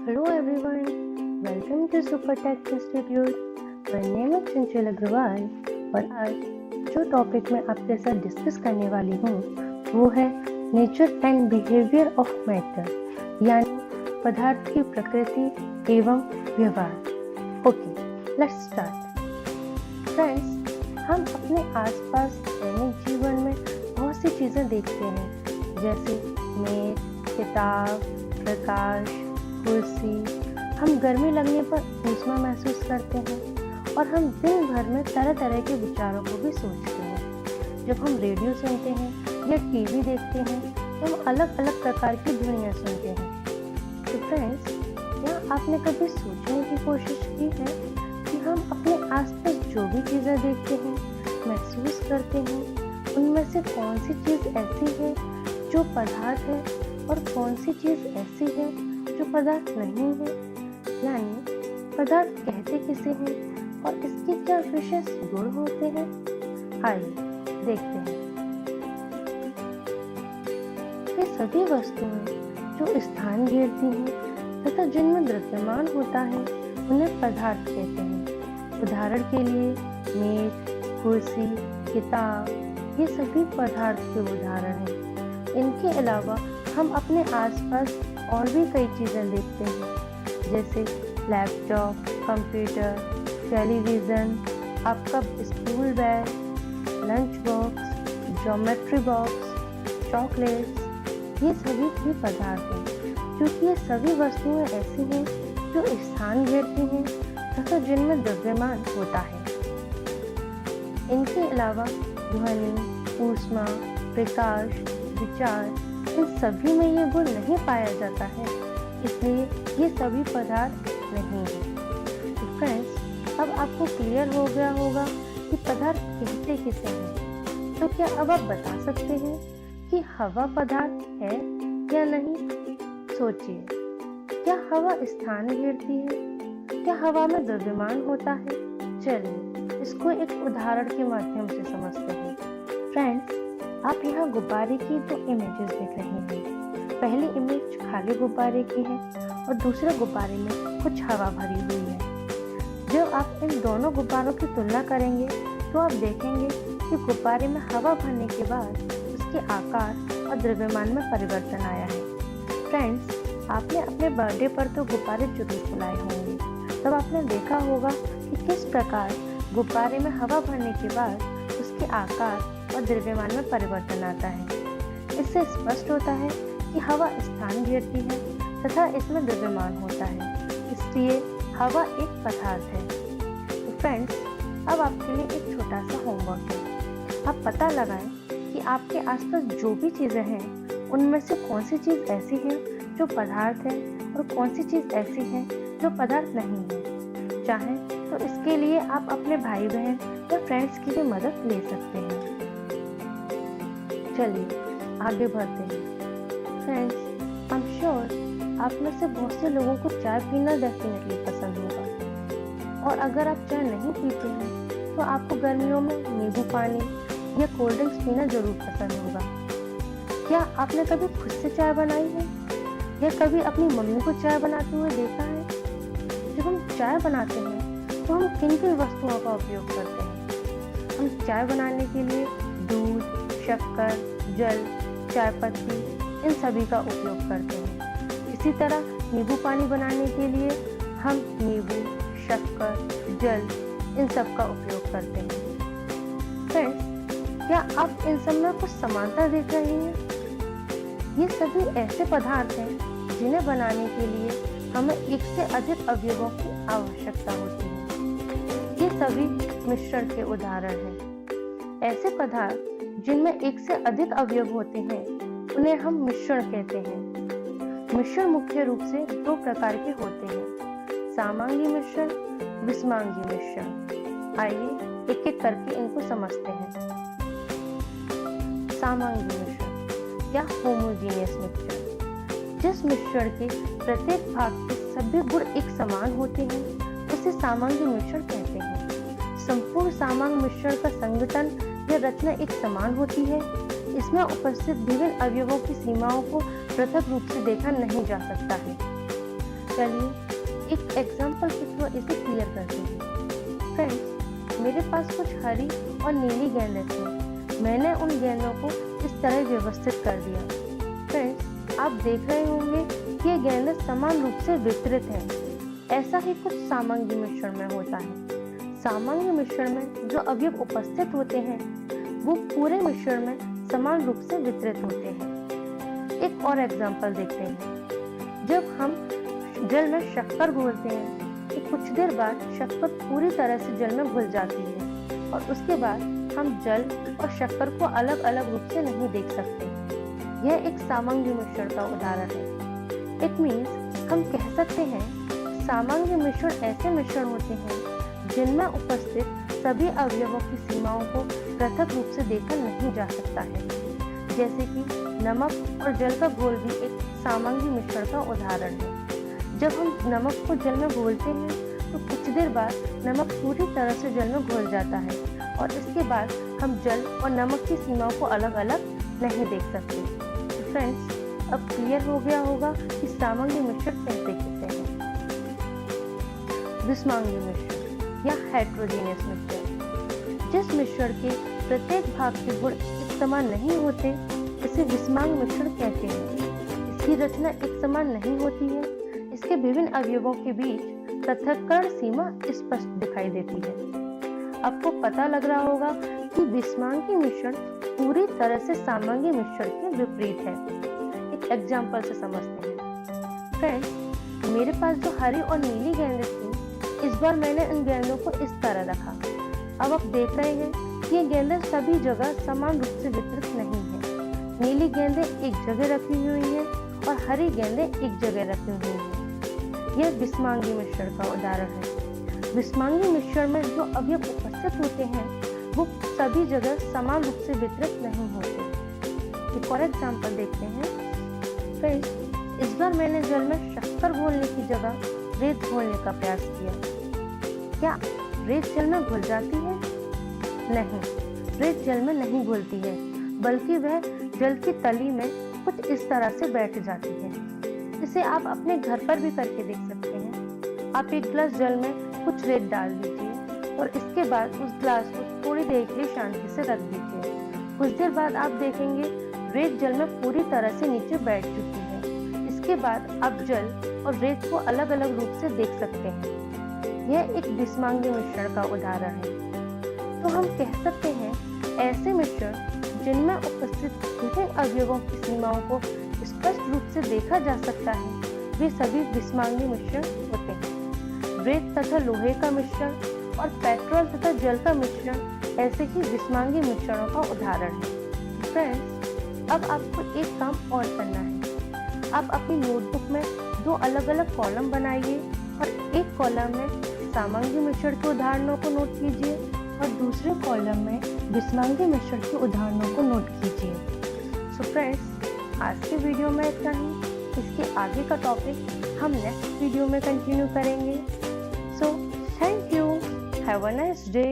Hello everyone, welcome to Super Tech Institute. My name is चंचल अग्रवाल और आज जो topic मैं आपके साथ डिस्कस करने वाली हूँ वो है nature and behaviour of matter, यानी पदार्थ की प्रकृति एवं व्यवहार। Okay, let's start. फ्रेंड्स, हम अपने आसपास दैनिक जीवन में बहुत सी चीज़ें देखते हैं, जैसे मेज, किताब, प्रकाश, कुर्सी। हम गर्मी लगने पर ऊष्मा महसूस करते हैं और हम दिन भर में तरह तरह के विचारों को भी सोचते हैं। जब हम रेडियो सुनते हैं या टीवी देखते हैं तो हम अलग अलग प्रकार की ध्वनियाँ सुनते हैं। तो फ्रेंड्स, क्या आपने कभी सोचने की कोशिश की है कि हम अपने आसपास जो भी चीज़ें देखते हैं, महसूस करते हैं, उनमें से कौन सी चीज़ ऐसी है जो पदार्थ है और कौन सी चीज़ ऐसी है जो पदार्थ नहीं है? यानी पदार्थ कहते किसे हैं और इसके क्या विशेष गुण होते हैं? आइए देखते हैं। ये सभी वस्तुएं जो स्थान घेरती हैं तथा जिनमें द्रव्यमान होता है उन्हें पदार्थ कहते हैं। उदाहरण के लिए मेज, कुर्सी, किताब, ये सभी पदार्थ के उदाहरण हैं। इनके अलावा हम अपने आसपास और भी कई चीज़ें देखते हैं, जैसे लैपटॉप, कंप्यूटर, टेलीविज़न, आपका school bag, lunch box, geometry box, chocolates, ये सभी भी पदार्थ हैं, क्योंकि ये सभी वस्तुएं ऐसी हैं जो स्थान घेरती हैं तथा जिनमें द्रव्यमान होता है। इनके अलावा ध्वनि, ऊष्मा, प्रकाश, विचार, इन सभी में ये गुण नहीं पाया जाता है, इसलिए ये सभी पदार्थ नहीं है। तो फ्रेंड्स, अब आपको क्लियर हो गया होगा कि पदार्थ कहते किसे हैं। तो क्या अब आप बता सकते हैं कि हवा पदार्थ है या नहीं? सोचिए, क्या हवा स्थान घेरती है? क्या हवा में द्रव्यमान होता है? चलिए इसको एक उदाहरण के माध्यम से समझते हैं। फ्रेंड्स, आप यहाँ गुब्बारे की दो इमेजेस देख रहे हैं। पहली इमेज खाली गुब्बारे की है और दूसरे गुब्बारे में कुछ हवा भरी हुई है। जब आप इन दोनों गुब्बारों की तुलना करेंगे तो आप देखेंगे कि गुब्बारे में हवा भरने के बाद उसके आकार और द्रव्यमान में परिवर्तन आया है। फ्रेंड्स, आपने अपने बर्थडे पर तो गुब्बारे जरूर फुलाए होंगे, तब आपने देखा होगा कि किस प्रकार गुब्बारे में हवा भरने के बाद उसके आकार और द्रव्यमान में परिवर्तन आता है। इससे स्पष्ट होता है कि हवा स्थान घेरती है तथा इसमें द्रव्यमान होता है, इसलिए हवा एक पदार्थ है। तो फ्रेंड्स, अब आपके लिए एक छोटा सा होमवर्क है। आप पता लगाएं कि आपके आसपास जो भी चीज़ें हैं उनमें से कौन सी चीज़ ऐसी है जो पदार्थ है और कौन सी चीज़ ऐसी है जो पदार्थ नहीं है। चाहें तो इसके लिए आप अपने भाई बहन या फ्रेंड्स की भी मदद ले सकते हैं। चलिए आगे बढ़ते हैं। फ्रेंड्स, आई एम श्योर आप में से बहुत से लोगों को चाय पीना डेफिनेटली पसंद होगा, और अगर आप चाय नहीं पीते हैं तो आपको गर्मियों में नींबू पानी या कोल्ड ड्रिंक्स पीना जरूर पसंद होगा। क्या आपने कभी खुद से चाय बनाई है या कभी अपनी मम्मी को चाय बनाते हुए देखा है? जब हम चाय बनाते हैं तो हम किन किन वस्तुओं का उपयोग करते हैं? हम चाय बनाने के लिए दूध, शक्कर, जल, चाय पत्ती, इन सभी का उपयोग करते हैं। इसी तरह नींबू पानी बनाने के लिए हम नींबू, शक्कर, जल, इन सब का उपयोग करते हैं। फ्रेंड्स, क्या आप इन सब में कुछ समानता देख रहे हैं? ये सभी ऐसे पदार्थ हैं जिन्हें बनाने के लिए हमें एक से अधिक अवयवों की आवश्यकता होती है। ये सभी मिश्रण के उदाहरण हैं। ऐसे पदार्थ जिनमें एक से अधिक अवयव होते हैं उन्हें हम मिश्रण कहते हैं। मिश्रण मुख्य रूप से दो प्रकार के होते हैं, सामांगी मिश्रण, विषमांगी मिश्रण। आइए एक एक करके इनको समझते हैं। सामांगी मिश्रण या होमोजेनियस मिक्सचर, जिस मिश्रण के प्रत्येक भाग के सभी गुण एक समान होते हैं उसे सामांगी मिश्रण कहते हैं। संपूर्ण सामांग मिश्रण का संगठन या रचना एक समान होती है। इसमें उपस्थित विभिन्न अवयवों की सीमाओं को पृथक रूप से देखा नहीं जा सकता है। चलिए एक एग्जाम्पल के थ्रू इसे क्लियर करते हैं। फ्रेंड्स, मेरे पास कुछ हरी और नीली गेंदें थी। मैंने उन गेंदों को इस तरह व्यवस्थित कर दिया। फ्रेंड्स, आप देख रहे होंगे कि ये गेंदें समान रूप से वितरित हैं। ऐसा ही कुछ सामंगी मिश्रण में होता है। सामंगी मिश्रण में जो अवयव उपस्थित होते हैं वो पूरे मिश्रण में समान रूप से वितरित होते हैं। एक और एग्जाम्पल देखते हैं। जब हम जल में शक्कर घोलते हैं तो कुछ देर बाद शक्कर पूरी तरह से जल में घुल जाती है और उसके बाद हम जल और शक्कर को अलग अलग रूप से नहीं देख सकते। यह एक सामंगी मिश्रण का उदाहरण है। इट मीन्स हम कह सकते हैं सामंगी मिश्रण ऐसे मिश्रण होते हैं जिनमें उपस्थित सभी अवयवों की सीमाओं को पृथक रूप से देखा नहीं जा सकता है। जैसे कि नमक और जल का घोल भी एक सामंगी मिश्रण का उदाहरण है। जब हम नमक को जल में घोलते हैं तो कुछ देर बाद नमक पूरी तरह से जल में घुल जाता है और इसके बाद हम जल और नमक की सीमाओं को अलग अलग नहीं देख सकते। तो फ्रेंड्स, अब क्लियर हो गया होगा कि सामंगी मिश्रण कैसे होते हैं। विषमांगी मिश्रण या हेटेरोजेनियस मिश्रण, जिस मिश्रण के प्रत्येक भाग के गुण एक समान नहीं होते इसे विषमांग मिश्रण कहते हैं। इसकी रचना एक समान नहीं होती है। इसके विभिन्न अवयवों के बीच पृथक्करण सीमा स्पष्ट दिखाई देती है। आपको पता लग रहा होगा कि विषमांगी मिश्रण पूरी तरह से सामंगी मिश्रण के विपरीत है। एक एग्जाम्पल से समझते हैं। फ्रेंड्स, मेरे पास जो हरी और नीली गेंदें थी, इस बार मैंने इन गेंदों को इस तरह रखा। अब आप देख रहे हैं कि ये गेंदें सभी जगह समान रूप से वितरित नहीं है। नीली गेंदें एक जगह रखी हुई हैं और हरी गेंदें एक जगह रखी हुई हैं। यह विषमांगी मिश्रण का उदाहरण है। विषमांगी मिश्रण में जो अवयव उपस्थित होते हैं वो सभी जगह समान रूप से वितरित नहीं होते। एक और एग्जाम्पल देखते हैं। फ्रेंड्स, इस बार मैंने जल में शक्कर घोलने की जगह रेत घोलने का प्रयास किया। क्या रेत जल में घुल जाती है? नहीं, रेत जल में नहीं घुलती है, बल्कि वह जल की तली में कुछ इस तरह से बैठ जाती है। इसे आप अपने घर पर भी करके देख सकते हैं। आप एक गिलास जल में कुछ रेत डाल दीजिए और इसके बाद उस गिलास को थोड़ी देर के लिए शांति से रख दीजिए। कुछ देर बाद आप देखेंगे रेत जल में पूरी तरह से नीचे बैठ चुकी है। इसके बाद आप जल और रेत को अलग अलग रूप से देख सकते हैं। यह एक विषमांगी मिश्रण का उदाहरण है। तो हम कह सकते हैं ऐसे मिश्रण जिनमें उपस्थित विभिन्न अवयवों की सीमाओं को स्पष्ट रूप से देखा जा सकता है, वे सभी विषमांगी मिश्रण होते हैं। रेत तथा लोहे का मिश्रण और पेट्रोल तथा जल का मिश्रण ऐसे ही विषमांगी मिश्रणों का उदाहरण है। फ्रेंड्स, अब आपको एक काम और करना है। आप अपनी नोटबुक में दो अलग अलग कॉलम बनाइए और एक कॉलम में सामंगी मिश्रण के उदाहरणों को नोट कीजिए और दूसरे कॉलम में विषमांगी मिश्रण के उदाहरणों को नोट कीजिए। सो फ्रेंड्स, आज के वीडियो में इतना ही। इसके आगे का टॉपिक हम नेक्स्ट वीडियो में कंटिन्यू करेंगे। So thank you, have a nice day.